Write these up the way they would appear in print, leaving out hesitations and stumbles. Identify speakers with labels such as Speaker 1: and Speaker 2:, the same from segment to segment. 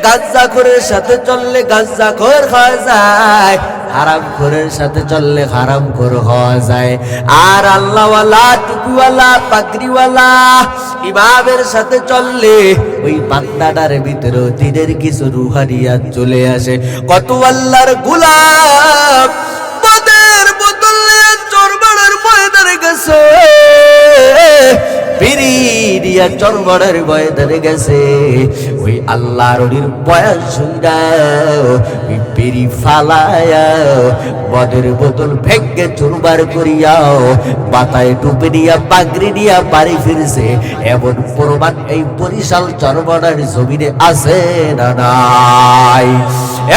Speaker 1: গাঁজাখোরের সাথে চললে গাঁজাখোর হওয়া যায়, হারামখোরের সাথে চললে হারামখোর হওয়া যায়। আর আল্লাহওয়ালা, টুপিওয়ালা, পাগড়িওয়ালা ইমামের সাথে চললে ওই বান্দাটার ভিতরে দিনের কিছু রুহানিয়াত চলে আসে। কত আল্লাহর গোলাম মদের বোতলে চরবাড়ার ময়দানে গেছে, বিড়ি দিয়া চরবাড়ার ময়দানে গেছে। ওই আল্লাহর ওলির বয়ান শুইনা ওই বিড়ি ফালায়া মদের বোতল ভেঙ্গে চুরমার করিয়াও মাথায় টুপি নিয়া পাগড়ি নিয়া বাড়ি ফিরছে, এমন প্রমাণ এই বরিশাল চরবাড়ার জমিনে আছে না নাই?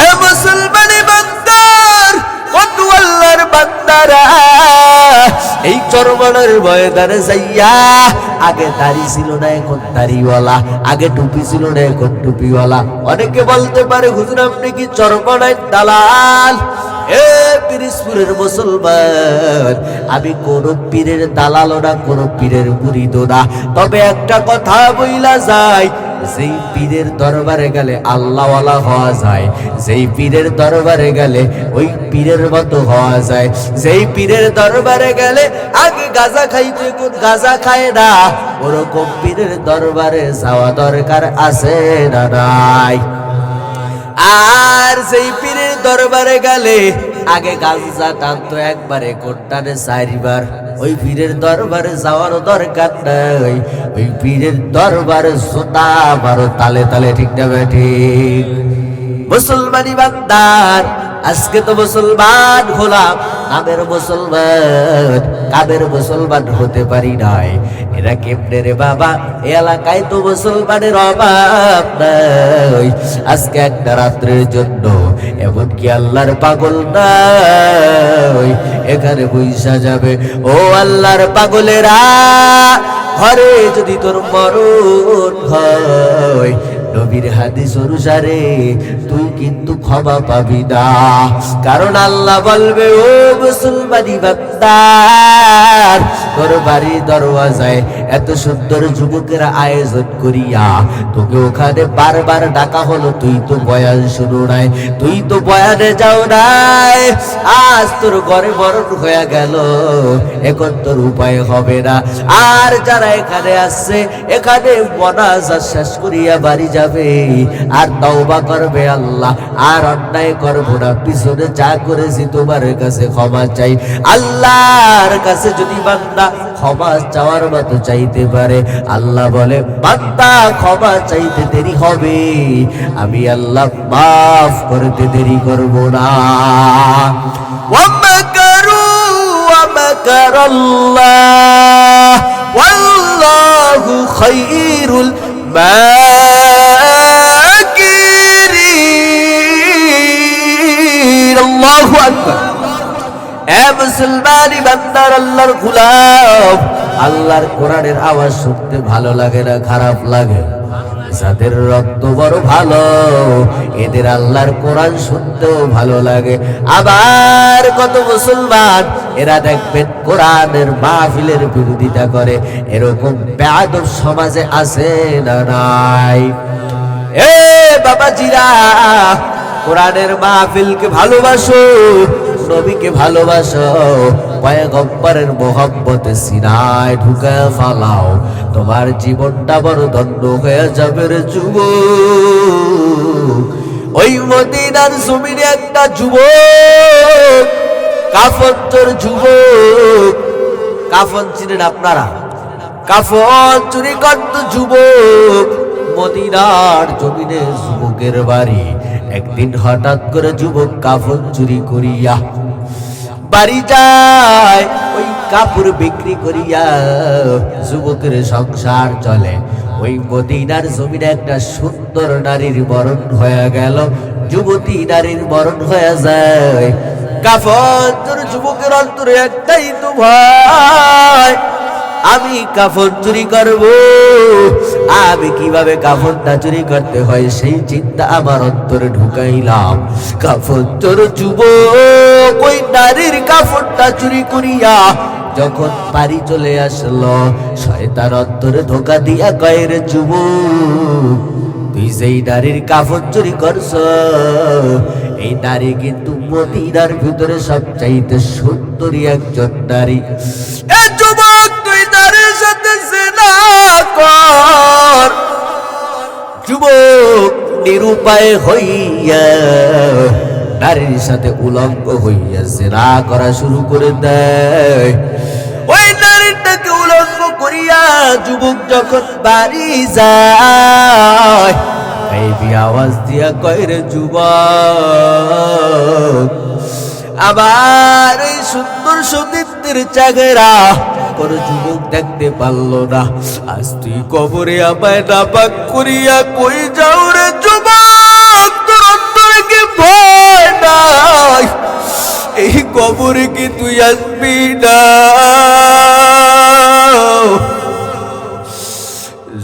Speaker 1: এ মুসলমানি বান্দার, কত আল্লাহর বান্দারা এই চরবাড়ার ময়দানে যাইয়া, আগে দাড়ি ছিল না এখন দাড়িওয়ালা, আগে টুপি ছিল না এখন টুপিওয়ালা। অনেকে বলতে পারে হুজুর আপনি কি চরবাড়ার দালাল? এ পিরিজপুরের মুসলমান, আমি কোন পীরের দালালও না, কোন পীরের মুরিদও না। তবে একটা কথা বইলা যায়, যেই পীরের দরবারে গেলে আল্লাহওয়ালা হওয়া যায়, যেই পীরের দরবারে গেলে ওই পীরের মতো হওয়া যায়। যেই পীরের দরবারে গেলে আগে গাঁজা খাইতে কোন গাঁজা খায় না, ওরকম পীরের দরবারে যাওয়া দরকার আছে না নাই? আর যেই পীরের দরবারে গেলে আগে গাঁজা টানতো একবারে, কোনটানে চারবার, ওই পীরের দরবারে যাওয়ার দরকার নাই। ওই পীরের দরবারে জোতা মারো তালে তালে, ঠিক না ঠিক? মুসলমানি বান্দার, আজকে তো মুসলমান হলাম, নামের মুসলমান, কামের মুসলমান হতে পারি নাই। এরা কেমনে রে বাবা? এই এলাকায় তো মুসলমানের অভাব নাই। আজকে একটা রাত্রের জন্য এমনকি আল্লাহর পাগল নাই এখানে বইসা যাবে। ও আল্লাহর পাগলেরা, ঘরে যদি তোর মরণ হয়, নবীর হাদিস অনুসারে তুই কিন্তু ক্ষমা পাবি না। কারণ আল্লাহ বলবে, ও মুসলমানি বান্দার, তোর বাড়ির দরওয়াজায় এত সুন্দর যুবকের আয়োজন করিয়া তোকে ওখানে বারবার ডাকা হলো, তুই তো বয়ান শুনো নাই, তুই তো বয়ানে যাও নাই। আজ তোর ঘরে মরণ হয়ে গেল, এখন তোর উপায় হবে না। আর যারা এখানে আসছে, এখানে মোনাজাত শেষ করিয়া বাড়ি যাবে আর তওবা করবে, আল্লাহ আর অন্যায় করবো না, পিছনে যা করেছি তোমার কাছে ক্ষমা চাই। আল্লাহর কাছে যদি বান্দা ক্ষমা চাওয়ার মতো চাইতে পারে, আল্লাহ বলে বান্দা ক্ষমা চাইতে দেরি হবে, আমি আল্লাহ মাফ করতে দেরি করব না। ওয়ামাকারু ওয়ামাকারাল্লাহ ওয়াল্লাহু খায়রুল মাকিরিন। আল্লাহু আকবার। এ মুসলমানি বান্দার, আল্লাহর গোলাম, আল্লাহর কোরআনের আওয়াজ শুনতে ভালো লাগে না খারাপ লাগে? যাদের রক্ত বড় ভালো, এদের আল্লাহর কোরআন শুনতেও ভালো লাগে। আবার কত মুসলমান এরা দেখবেন কোরআনের মাহফিলের বিরোধিতা করে, এরকম বেয়াদব সমাজে আছে না নাই? এ বাবাজিরা, কোরআনের মাহফিলকে ভালোবাসো, নবীকে ভালোবাসো, পয়গম্বরের মোহব্বতে সিনায় ঢুকায় ফালাও, তোমার জীবনটা বড় ধন্য হয়ে যাবে রে যুবক। ওই মদিনার জমিনে একটা যুবক, কাফনচোর যুবক, কাফন চিনেন আপনারা? কাফন চুরি করত যুবক, মদিনার জমিনে যুবকের বাড়ি। একদিন হঠাৎ করে যুবক কাফন চুরি করিয়া বাড়ি যায়, ওই কাপড় বিক্রি করিয়া যুবকের সংসার চলে। ওই মদিনার জমিনে একটা সুন্দর নারীর মরণ হয়ে গেল, যুবতী নারীর মরণ হয়ে যায়। কাফন চোর যুবকের অন্তরে একটাই তো ভয়, আমি কাফন চুরি করব, আমি কিভাবে কাফনটা চুরি করতে হয় সেই চিন্তা আমার অন্তরে ঢুকাইলাম। কাফন চোর যুবক ওই নারীর কাফনটা চুরি করিয়া যখন বাড়ি চলে আসলো, শয়তান অন্তরে ধোঁকা দিয়া কয়, রে যুবক তুই যেই নারীর কাফন চুরি করছ, এই নারী কিন্তু মদিনার ভিতরে সবচাইতে সুন্দরী একজন নারী। এ যুবক, তুই নারীর সাথে জিনা কর। যুবক নিরুপায় হইয়া নারীর সাথে উলঙ্গ হইয়া জিনা করা শুরু করে দেয়। ওই নারীটাকে উলঙ্গ করিয়া যুবক যখন বাড়ি যায়, এই আওয়াজ দিয়া কয়, রে যুবক, আবার এই সুন্দর সুন্দর চেহারা কোন যুবক দেখতে পারলো না। আজ তুই কবরে আমায় নাপাক করিয়া কই যাও রে যুবক? তোর অন্তরে কি ভয় নাই? এই কবরে কি তুই আসবি না?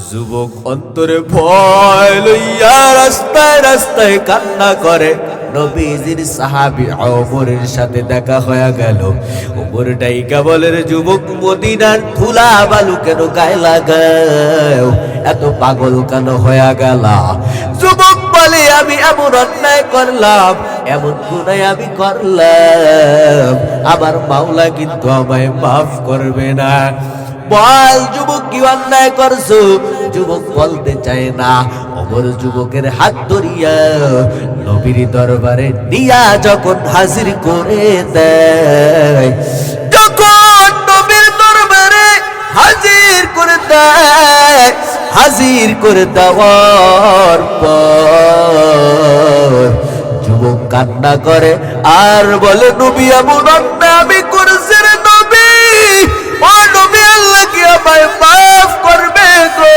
Speaker 1: যুবক অন্তরে ভয় লইয়া রাস্তায় রাস্তায় কান্না করে। নবীজির সাহাবী ওমরের সাথে দেখা হয়ে গেল। ওমর ডাইকা বলে, রে যুবক, মদিনার ধুলা বালু কেন গায়ে লাগাও? এত পাগল কেন হয়ে গেল? যুবক বলে, আমি এমন অন্যায় করলাম, এমন গুনাহ আমি করলাম, আমার মাওলা কিন্তু আমায় মাফ করবে না। বল যুবক, কি অন্যায় করছো? যুবক বলতে চায় না। ওমর যুবকের হাত ধরিয়া নবীর দরবারে নিয়া যখন হাজির করে দেয়, যখন নবীর দরবারে হাজির করে দেয়, হাজির করে দেওয়ার পর যুবক কান্না করে আর বলে, নবী, এমন অন্যায় আমি করেছি রে নবী। ও নবী, আল্লাহ কি আমায় মাফ করবে গো?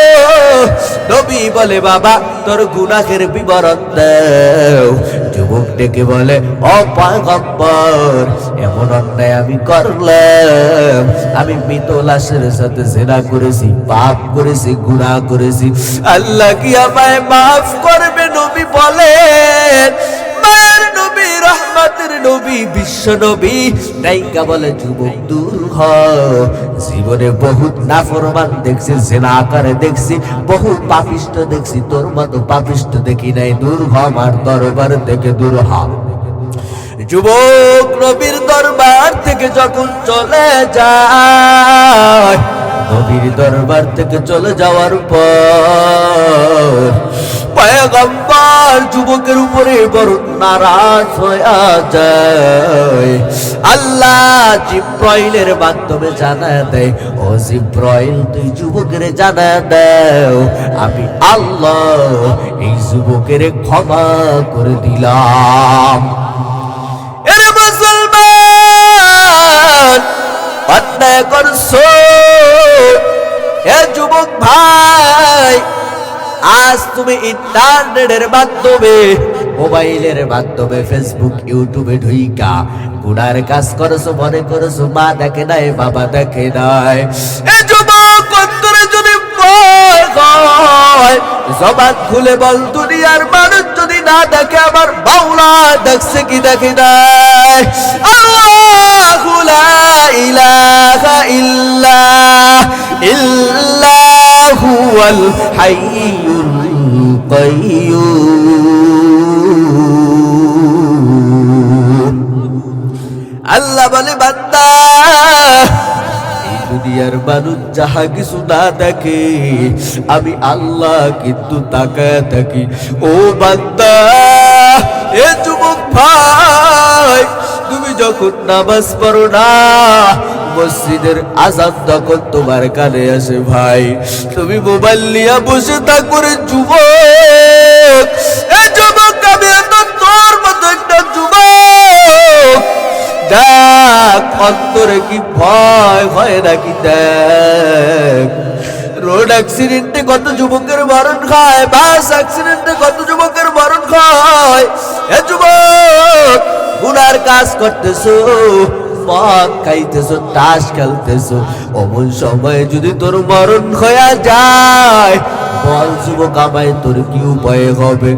Speaker 1: নবী বলে, বাবা, তোর গুনাহের বিবরণ দাও। যুবক ডেকে বলে, ও পয়গম্বর, এমন অন্যায় আমি করলাম, আমি মৃত লাশের সাথে জিনা করেছি, পাপ করেছি, গুনাহ করেছি, আল্লাহ কি আমায় মাফ করবে? নবী বলেন, মায়ের নবী, রহমতের নবী, বিশ্ব নবী নাইকা বলে, যুবক দূর হ। জীবনে বহুত নাফরমান দেখছি, জিনাকার দেখছি, বহু পাপিষ্ট দেখছি, তোর মতো পাপিষ্ট দেখি নাই। দূর হ আমার দরবার থেকে, দূর হ। যুবক নবীর দরবার থেকে যখন চলে যায়, নবীর দরবার থেকে চলে যাওয়ার পর পয়গম্বর যুবকের উপরে বড় নারাজ হয়ে যায়। আল্লাহ জিব্রাইলের মাধ্যমে জানা দেয়, ও জিব্রাইল, তুই যুবকের জানা দাও, আমি আল্লাহ এই যুবকের ক্ষমা করে দিলাম। এরে মুসলমান, অন্যায় করছো এ যুবক ভাই। আজ তুমি ইন্টারনেটের মাধ্যমে, মোবাইলের মাধ্যমে, ফেসবুক, ইউটিউবে ঢুইকা গুনার কাজ করছো, মনে করছো মা দেখে নাই, বাবা দেখে নাই। এ যুবক, অন্তরে যদি ভয় হয়, জবান খুলে বল, দুনিয়ার মানুষ যদি না দেখে, আমার মাওলা দেখছে কি দেখে নাই? আল্লাহু লা ইলাহা ইল্লাহু হুয়াল হাইয়ুল কাইয়্যুম। আল্লাহ বলে, বান্দা, এই দুনিয়ার মানুষ যাহা কিছু না দেখে, আমি আল্লাহ কিন্তু তাকায় থাকি। ও বান্দা, এ যুবক ভাই, তুমি যখন নামাজ পড়ো না, মসজিদের আযান তখন তোমার কানে আসে ভাই, তুমি মোবাইল নিয়ে বসে থাকো রে যুবক। এ যুবক, আমি তো তোর মতো একটা যুবক। দেখ অন্তরে কি ভয় হয় নাকি? দেখ রোড অ্যাক্সিডেন্টে কত যুবকের মরণ খায়, বাস অ্যাক্সিডেন্টে কত যুবকের মরণ খায়। এ যুবক, গুনার কাজ করতেছো, মদ খাইতেছো, তাস খেলতেছো, অমন সময় যদি তোর মরণ হয়ে যায়, বল যুবক, আমায় তোর কি উপায় হবে?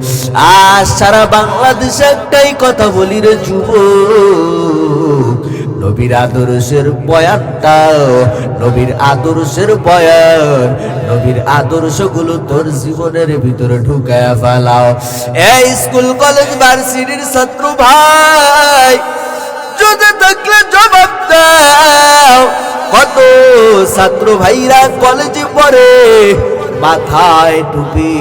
Speaker 1: আজ সারা বাংলাদেশে একটাই কথা বলি রে যুবক, নবীর আদর্শের বয়ানটা, নবীর আদর্শের বয়ান, নবীর আদর্শগুলো তোর জীবনের ভিতরে ঢুকায়া ফেলাও। এই স্কুল কলেজ ভার্সিটির ছাত্র ভাই, যদি থাকলে জবাব দাও। কত ছাত্র ভাইরা কলেজে পড়ে, মাথায় টুপি,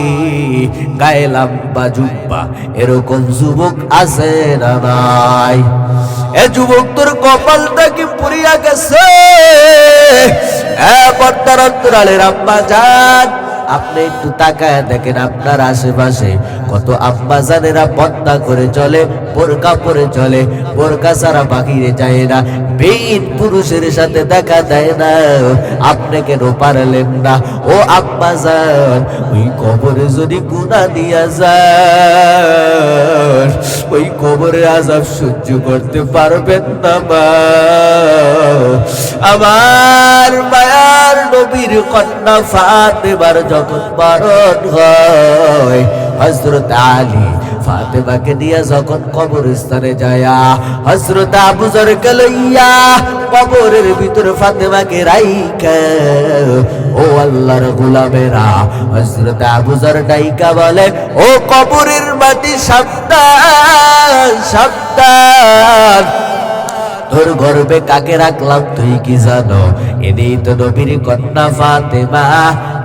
Speaker 1: গায়ে লম্বা জুব্বা, এরকম যুবক আছে না নাই? এ যুবক তোর কপালটা কি পুরিয়া গেছে? পর্দার অন্তরালের আম্মা জান, আপনি একটু তাকায় দেখেন আপনার আশেপাশে কত আম্মা জানেরা পর্দা করে চলে, বোরকা পরে চলে, বোরকা ছাড়া বাহিরে যায় না, বেঈন পুরুষের সাথে দেখা দেয় না। আপনি কেন পারলেন না? ও আম্মা জান, ওই কবরে যদি গুনাহ দিয়া যান, ওই কবরের আযাব সহ্য করতে পারবেন না মা। আমার মায়ার নবীর কন্যা ফাতেমার যখন মরণ হয়, হযরত আলী ফাতেমাকে নিয়ে যখন কবরস্থানে যায়, হযরত আবু যরকে লইয়া কবরের ভিতরে ফাতেমাকে রাইখা, ও আল্লাহর গোলামেরা, হযরত আবু যর ডাইকা বলে, ও কবরের মাটি সাবধান সাবধান, তোর গর্বে কাকে রাখলাম তুই কি জানো? ইনি তো নবীর কন্যা ফাতেমা,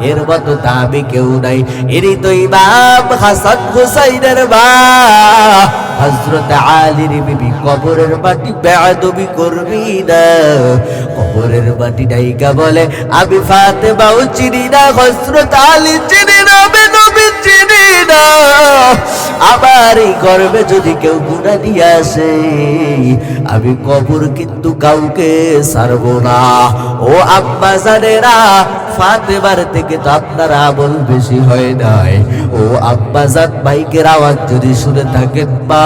Speaker 1: এর মতো দামি কেউ নাই। ইনি তো ইমাম হাসান হুসাইনের মা, হযরত আলীর বিবি। কবরের মাটি বেয়াদবি করবি না। কবরের মাটি ডাইকা বলে, আমি ফাতেমাও চিনি না, হযরত আলী চিনি না, আমি নবী চিনি না। আমার এই গর্বে যদি কেউ গুনাহ নিয়ে আসে, আমি কবর কিন্তু কাউকে ছাড়বো না। ও আম্মা জানেরা, ফাতেমার থেকে তো আপনার আমল বেশি হয় নাই। ও আম্মা জান, মাইকের আওয়াজ যদি শুনে থাকেন মা,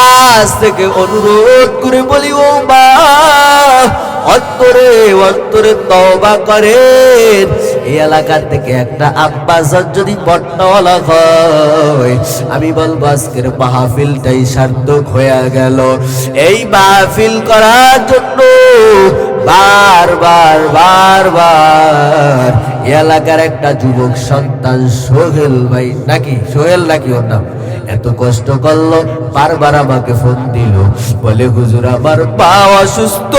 Speaker 1: আজ থেকে অনুরোধ করে বলি, ও মা, অন্তরে অন্তরে তওবা করেন। এই এলাকার থেকে একটা আব্বা জান যদি পট্টওয়ালা হয়, আমি বলবো আজকের মাহফিলটাই সার্থক হয়ে গেল। এই মাহফিল করার জন্য বারবার বারবার এলাকার একটা যুবক সন্তান সোহেল ভাই, নাকি সোহেল নাকি ওর নাম, এত কষ্ট করলো, বারবার আমাকে ফোন দিল, বলে হুজুর আমার পা অসুস্থ,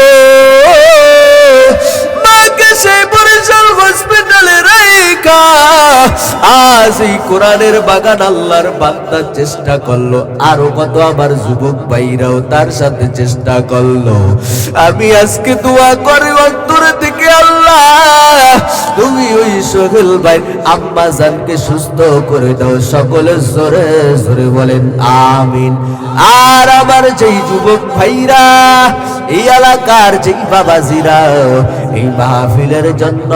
Speaker 1: মাকে সেই বরিশাল হসপিটালে রেখা আজ এই কোরআনের বাগান আল্লাহর বান্দা চেষ্টা করলো, আরো কত আমার যুবক ভাইরাও তার সাথে চেষ্টা করলো। আমি আজকে দোয়া করি অন্তর থেকে, আল্লাহ তুমি ওই সোহেল ভাই আম্মা জানকে সুস্থ করে দাও। সকলে জোরে জোরে বলেন আমিন। আর আমার যেই যুবক ভাইরা, এই এলাকার যেই বাবাজিরা এই মাহফিলের জন্য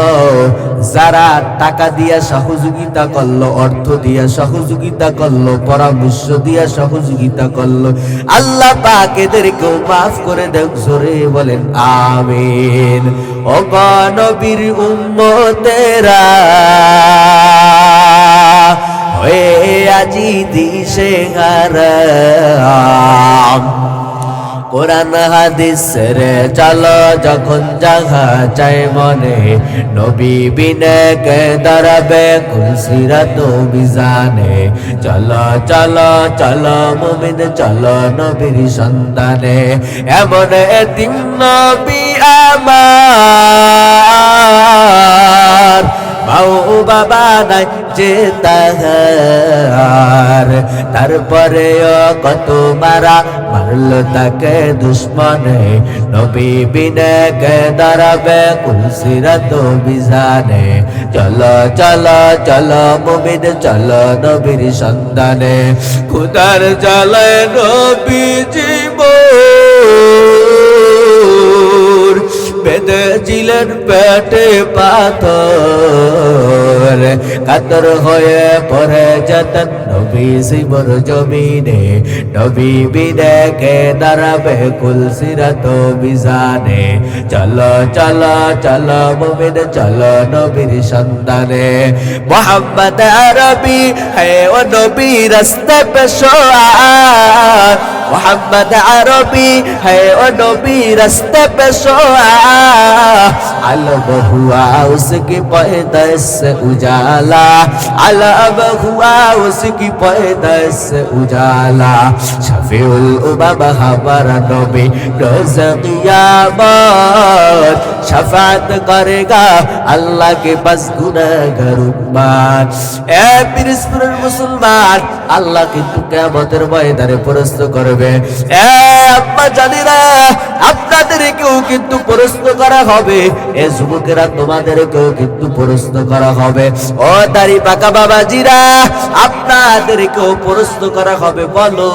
Speaker 1: যারা টাকা দিয়া সহযোগিতা করলো, অর্থ দিয়া সহযোগিতা করলো, পরামর্শ দিয়া সহযোগিতা করলো, আল্লাহ পাক এদেরকেও মাফ করে দেন। জোরে বলেন আমিন। ও নবীর উম্মতেরা হয়ে আজি দিশেহারা, কোরআন হাদিস রে চলো যখন জাগা চাই মনে, নবী বিনে কে দরবে কুলসিরাত মিজানে, চলো চলো চলো মুমিন চলো নবীর সন্তানে, এমন এতিম নবী আমার, মাও বাবা নাই যে তাহার, তারপরে কত মারা মারলো তাকে দুশ্মনে, নবী বিনে কে দাঁড়াবে কুলসিরাত মিজানে, চলো চলো চলো মুমিন চলো নবীর সন্তানে, খুদার জ্বালায় নবী জীবন বেঁধেছিলেন পেটে পাথর, কাতর হয়ে পড়ে যেতেন নবী জীবন জমিনে, নবী বিনে কে দাঁড়াবে কুলসিরাত মিজানে, চলো চলো চলো মুমিন চলো নবীর সন্তানে, মোহাম্মদ আরবি হে ও নবী রাস্তা পে সোয়া, मोहम्मद अरबी है ओ नबी रास्ते पे सोया अलम हुआ उसकी पैदाइश से उजाला अलम हुआ उसकी पैदाइश से उजाला शफीउल उम्मा हमारा नबी रोज़ क़यामत शफाअत करेगा अल्लाह के पास गुनाहगार उम्मत ए পিরস্পুরের মুসলমান আল্লাহ কিন্তু কিয়ামতের ময়দানে প্রশ্ন করবে এ আব্বা জানিরা আপনাদেরকেও কিন্তু প্রশ্ন করা হবে এ যুবকেরা তোমাদেরকেও কিন্তু প্রশ্ন করা হবে ও দাড়ি পাকা বাবাজিরা আপনাদেরকেও প্রশ্ন করা হবে বলো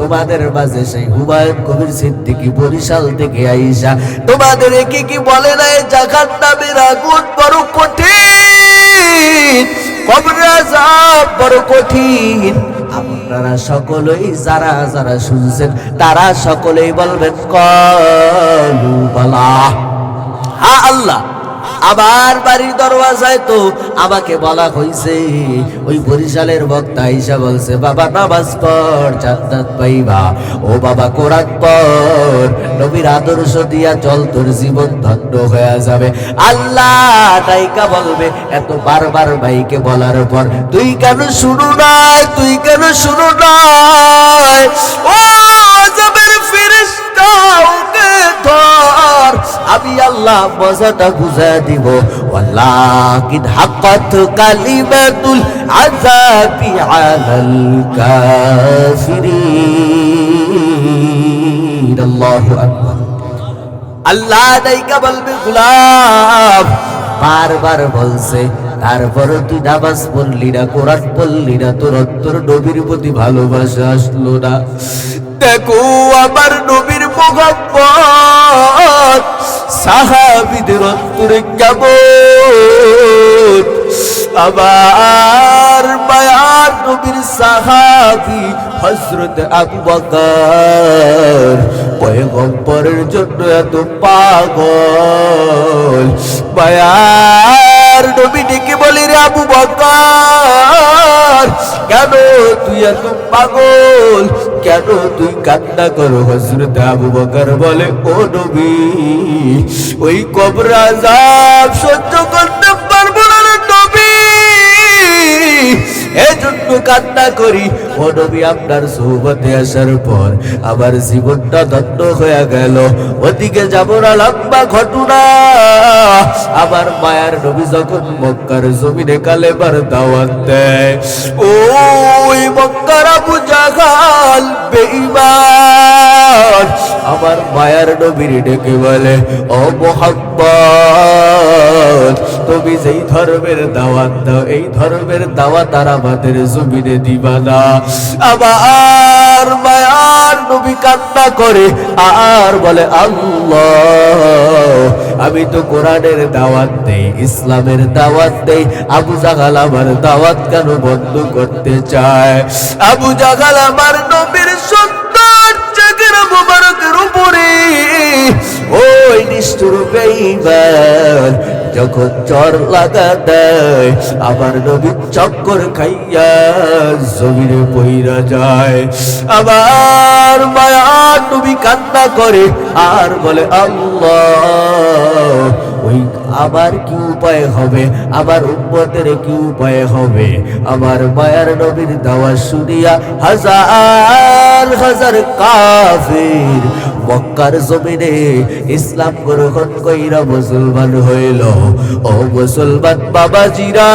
Speaker 1: তোমাদের মাঝে সেই হুমায়ুন কবির সিদ্দিকী বরিশাল থেকে আইসা তোমাদেরকে কি বলে না জাহান্নামের আগুন বড় কঠিন কবরের আযাব বড় কঠিন আপনারা সকলেই যারা যারা শুনছেন তারা সকলেই বলবেন কলু বালা হ্যাঁ আল্লাহ আমার বাড়ির দরওয়াজায় তো আমাকে বলা হয়েছে ওই বরিশালের বক্তা আইসা বলছে বাবা নামাজ পড় জান্নাত পাইবা ও বাবা কোরআন পড় নবীর আদর্শ দিয়া চল তোর জীবন ধন্য হয়ে যাবে আল্লাহ তাইকা বলবে এত বারবার ভাইকে বলার পর তুই কেন শুনো না তুই কেন শুনো না ও আযাবের ফেরেশতা ওকে ধর আমি আল্লাহ মজাটা বুঝা দিব ওয়ালাকিন হাক্কাত কালিমাতুল আযাবি আলাল কাফিরিন আল্লাহু আকবার আল্লাহ দাইকা বলবে গোলাম বারবার বলছে তারপরে তুই নামাজ পড়লি না কোরআন পড়লি না তোর অন্তর নবীর প্রতি ভালোবাসা আসলো না দেখো আমার নবীর মুহাব্বত সাহাবীদের অন্তরে কেমন আমার মায়ার নবীর সাহাবী হযরত আবু বকর পয়গম্বরের জন্য এত পাগল মায়ার নবী ডেকে বলে রে আবু বকর কেন তুই এত পাগল কেন তুই কান্না করো হযরত আবু বকর বলে ও নবী ওই কবর আযাব সহ্য করতে পারবো না রে নবী এজন্য কান্না করি ও নবী আপনার সোহবতে আসার পর আমার জীবনটা ধন্য হয়ে গেল ওদিকে যাব না লম্বা ঘটনা আমার মায়ার নবী যখন মক্কার জমিনে কালেমার দাওয়াত দেয় ওই মক্কার আবু জাহাল বেঈমান আমার মায়ার নবীর ডেকে বলে ও মুহাম্মদ তুমি যেই ধর্মের দাওয়াত দাও এই ধর্মের দাওয়াত আর আমাদের জমিনে দিবা না আবার মায়ার নবী কান্না করে আর বলে আল্লাহ আমি তো কোরআনের দাওয়াত দেই ইসলামের দাওয়াত দেই আবু জাহাল আমার দাওয়াত কেন বন্ধ করতে চায় আবু জাহাল আমার নবীর সুন্দর চেহারা মুবারকের উপরে ওই নিষ্ঠুর বেঈমান যখন চর লাগা দেয় আমার নবী চক্কর খাইয়া জমিনে পইরা যায় আবার মায়ার নবী কান্না করে আর বলে আল্লাহ ওই আবার কি উপায় হবে আমার উম্মতের কি উপায় হবে আমার মায়ার নবীর দাওয়াত শুনিয়া হাজার হাজার কাফির মক্কার জমিনে ইসলাম গ্রহণ কইরা মুসলমান হইল ও মুসলমান বাবাজিরা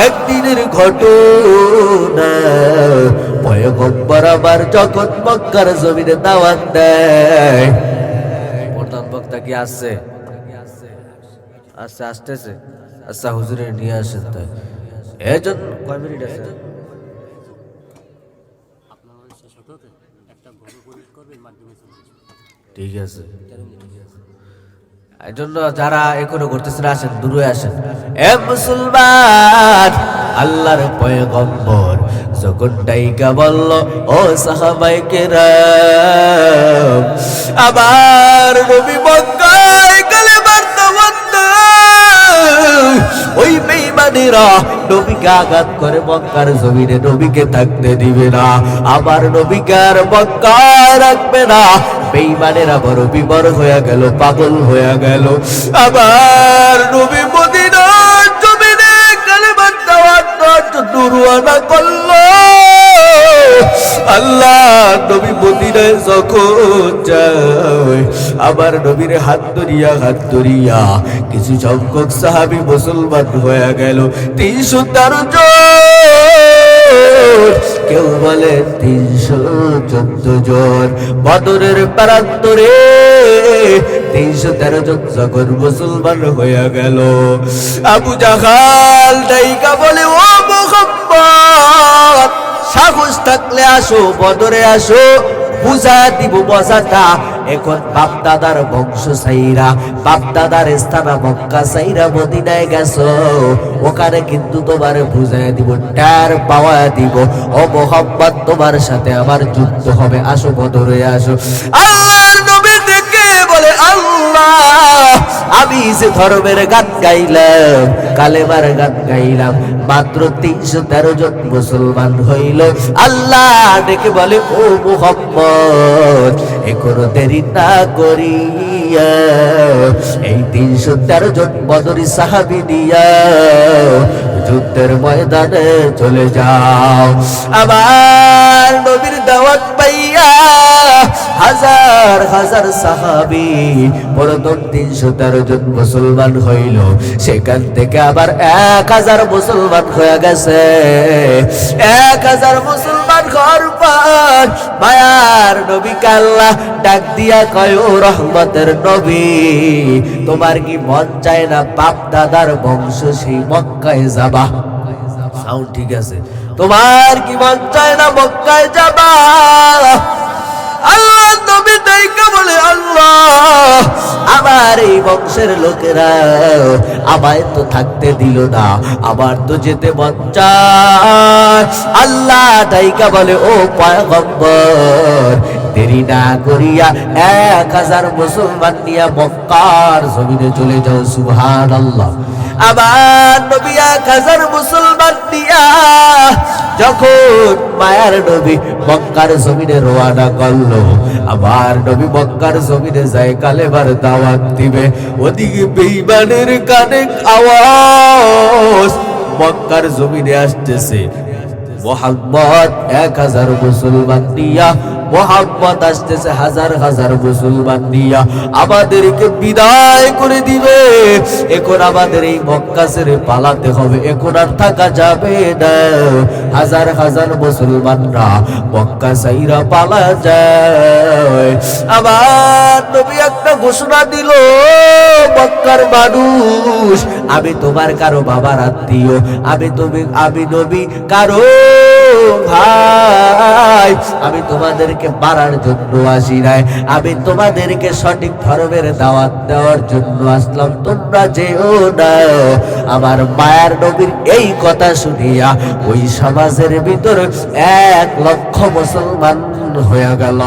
Speaker 1: একদিনের ঘটনা পয়গম্বর আবার যখন মক্কার জমিনে দাওয়াত দেয় প্রধান বক্তা কি আসছে আচ্ছা আসতেছে আচ্ছা হুজুরে নিয়ে আসেন তাই এজন্য কয় মিনিট আছে ঠিক আছে এই জন্য যারা এখনো করতেছেন আসেন দূরে আসেন এ মুসলমান আল্লাহর পয়গম্বর যখন ডাইকা বলল ও সাহাবায়ে কেরাম আবার নবী মক্কায় কালেমার দাওয়াত ওই বেঈমান বেঈমানেরা নবীকে আঘাত করে মক্কার জমিনে নবীকে থাকতে দিবে না, আবার নবীকে আর মক্কায় রাখবে না। বেঈমানেরা বড় বিমর হয়ে গেল, পাগল হয়ে গেল। আবার নবী মদিনার জমিনে কালেমার দাওয়াত দেওয়ার জন্য রওনা করলো। আল্লাহ নবী মদিনায় যখন যায়, আবার নবীর হাত ধরিয়া কিছু সংখ্যক সাহাবী মুসলমান হয়ে গেল। 313 জন, কেউ বলে 314 জন। বদরের প্রান্তরে 313 জন যখন মুসলমান হয়ে গেল, আবু জাহাল ডাইকা বলে, ও মুহাম্মদ, সাহস থাকলে আসো, বদরে আসো, বুঝা দিব মজাটা। এখন বাপদাদার বংশ সাইরা, বাপদাদার স্থানা মক্কা সাইরা মদিনায় গেছো, ওখানে কিন্তু তোমার বুঝাই দিব, টার পাওয়া দিব। ও মুহাম্মদ, তোমার সাথে আমার যুদ্ধ হবে, আসো বদরে আসো। আল্লাহর নবী দেখে বলে, আল্লাহ, আমি যে ধর্মের গান গাইলাম, কালেমার গান গাইলাম, মাত্র 313 জন মুসলমান হইল। আল্লাহ ডেকে বলে, ও মুহাম্মদ, এখনো দেরি না করিয়া এই 313 জন বদরি সাহাবী নিয়া যুদ্ধের ময়দানে চলে যাও। আবার নবীর দাওয়াত পাইয়া হাজার হাজার সাহাবী প্রথম 313 জন মুসলমান হইল। সেখান থেকে আবার 1000 মুসলমান হয়ে গেছে। 1000 মুসলমান হওয়ার পর মায়ার নবীকে আল্লাহ ডাক দিয়া কয়, ও রহমতের নবী, তোমার কি মন চায় না বাপ দাদার বংশ সেই মক্কায় যাবা? সাউন্ড ঠিক আছে? তোমার কি মন চায় না মক্কায় যাবা? আল্লাহ নবী দেখে বলে, আল্লাহ, আমার এই বংশের লোকেরা আমায় তো থাকতে দিল না, আমার তো যেতে মন চায়। আল্লাহ ডাইকা বলে, ও পয়গম্বর, দেরি না করিয়া 1000 মুসলমান নিয়ে মক্কার জমিনে চলে যাও। সুবহানাল্লাহ। আবার নবী 1000 মুসলমান নিয়া যখন মায়ার নবী মক্কার জমিনে রওনা করলো, আবার নবী মক্কার জমিনে যায় কালেমার দাওয়াত দিবে। ওদিকে বেঈমানের কানে আওয়াজ মক্কার জমিনে আসতেছে, মুহাম্মদ 1000 মুসলমান নিয়া, মুহাম্মদ আসতেছে হাজার হাজার মুসলমান নিয়া, আমাদেরকে বিদায় করে দিবে। এখন আমাদের এই মক্কা ছেড়ে পালাতে হবে, এখন আর থাকা যাবে না। হাজার হাজার মুসলমানরা মক্কা ছাইরা পালা যায়। আবার নবী একটা ঘোষণা দিল, মক্কার মানুষ, আমি তোমার কারো বাবার আত্মীয়, আমি নবী কারো ভাই, আমি তোমাদেরকে মারার জন্য আসি নাই, আমি তোমাদেরকে সঠিক ধর্মের দাওয়াত দেওয়ার জন্য আসলাম, তোমরা যেও না। আমার মায়ার নবীর এই কথা শুনিয়া ওই সমাজের ভিতর 1 লক্ষ মুসলমান হয়ে গেল।